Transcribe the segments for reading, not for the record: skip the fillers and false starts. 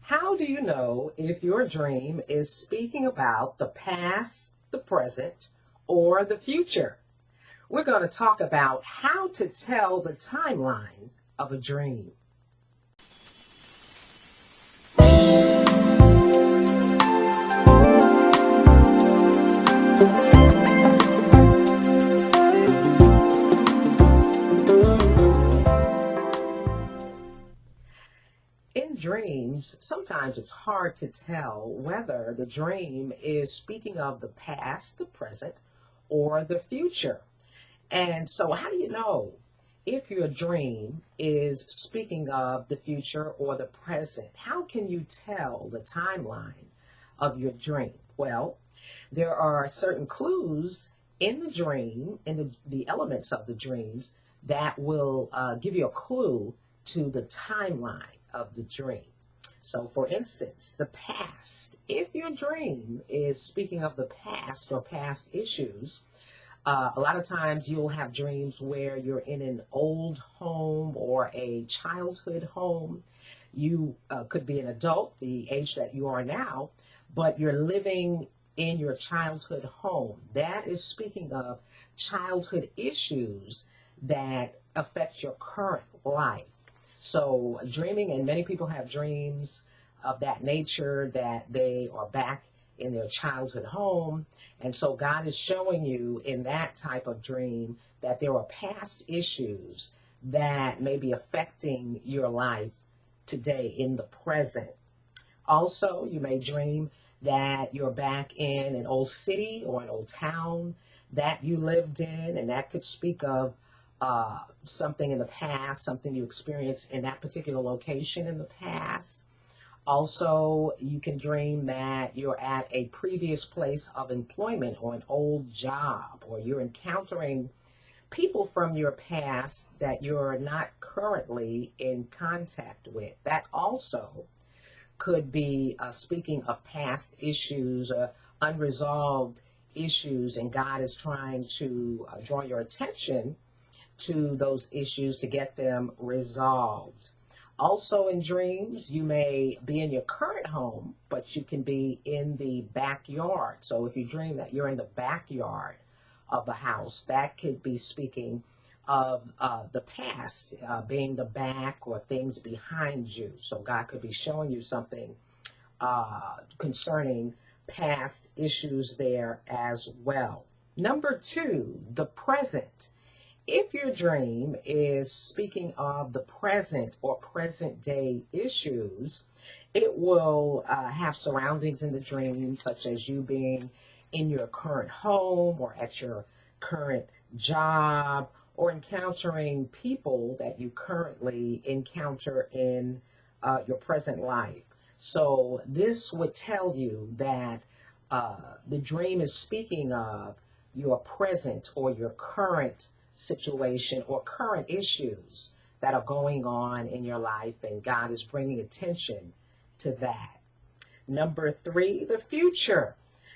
How do you know if your dream is speaking about the past, the present, or the future? We're going to talk about how to tell the timeline of a dream. In dreams, sometimes it's hard to tell whether the dream is speaking of the past, the present, or the future. And so, how do you know if your dream is speaking of the future or the present? How can you tell the timeline of your dream? Well, there are certain clues in the dream, in the elements of the dreams, that will give you a clue to the timeline of the dream. So, for instance, the past. If your dream is speaking of the past or past issues, a lot of times you'll have dreams where you're in an old home or a childhood home. You could be an adult, the age that you are now, but you're living in your childhood home. That is speaking of childhood issues that affect your current life. So dreaming, and many people have dreams of that nature, that they are back in their childhood home. And so God is showing you in that type of dream that there are past issues that may be affecting your life today in the present. Also, you may dream that you're back in an old city or an old town that you lived in, and that could speak of something in the past, something you experienced in that particular location in the past. Also, you can dream that you're at a previous place of employment or an old job, or you're encountering people from your past that you're not currently in contact with. That also could be speaking of past issues, unresolved issues, and God is trying to draw your attention to those issues to get them resolved. Also, in dreams, you may be in your current home, but you can be in the backyard. So if you dream that you're in the backyard of the house, that could be speaking of the past, being the back or things behind you. So God could be showing you something concerning past issues there as well. Number two, the present. If your dream is speaking of the present or present day issues, it will have surroundings in the dream, such as you being in your current home or at your current job, or encountering people that you currently encounter in your present life. So this would tell you that the dream is speaking of your present or your current situation or current issues that are going on in your life, and God is bringing attention to that. Number three, the future.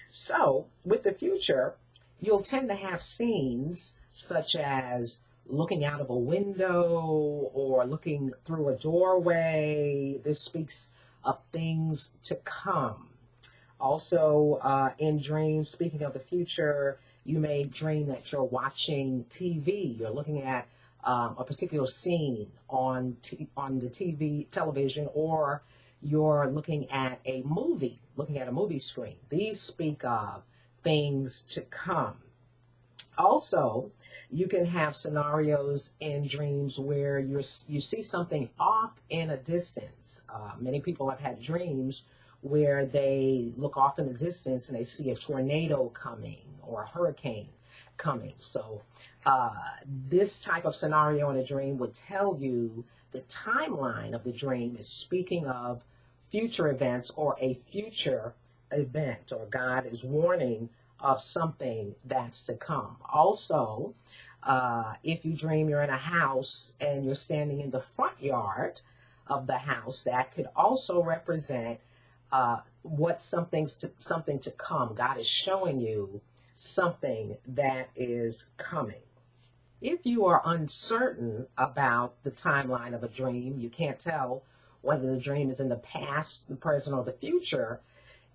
So with the future, you'll tend to have scenes such as looking out of a window or looking through a doorway. This speaks of things to come. Also, in dreams, speaking of the future, you may dream that you're watching TV. You're looking at a particular scene on the television, or you're looking at a movie screen. These speak of things to come. Also, you can have scenarios in dreams where you see something off in a distance. Many people have had dreams where they look off in the distance and they see a tornado coming or a hurricane coming. So this type of scenario in a dream would tell you the timeline of the dream is speaking of future events or a future event, or God is warning of something that's to come. Also, if you dream you're in a house and you're standing in the front yard of the house, that could also represent something to come. God is showing you something that is coming. If you are uncertain about the timeline of a dream, you can't tell whether the dream is in the past, the present, or the future,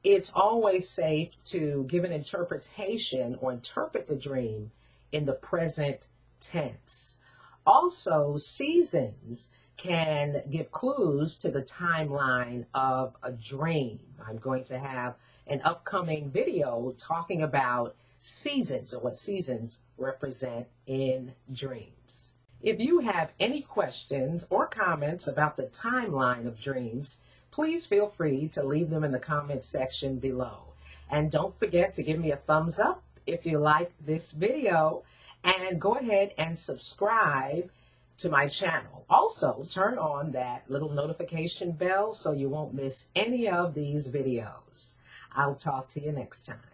it's always safe to give an interpretation or interpret the dream in the present tense. Also, seasons can give clues to the timeline of a dream. I'm going to have an upcoming video talking about seasons and what seasons represent in dreams. If you have any questions or comments about the timeline of dreams, please feel free to leave them in the comments section below. And don't forget to give me a thumbs up if you like this video, and go ahead and subscribe to my channel. Also, turn on that little notification bell so you won't miss any of these videos. I'll talk to you next time.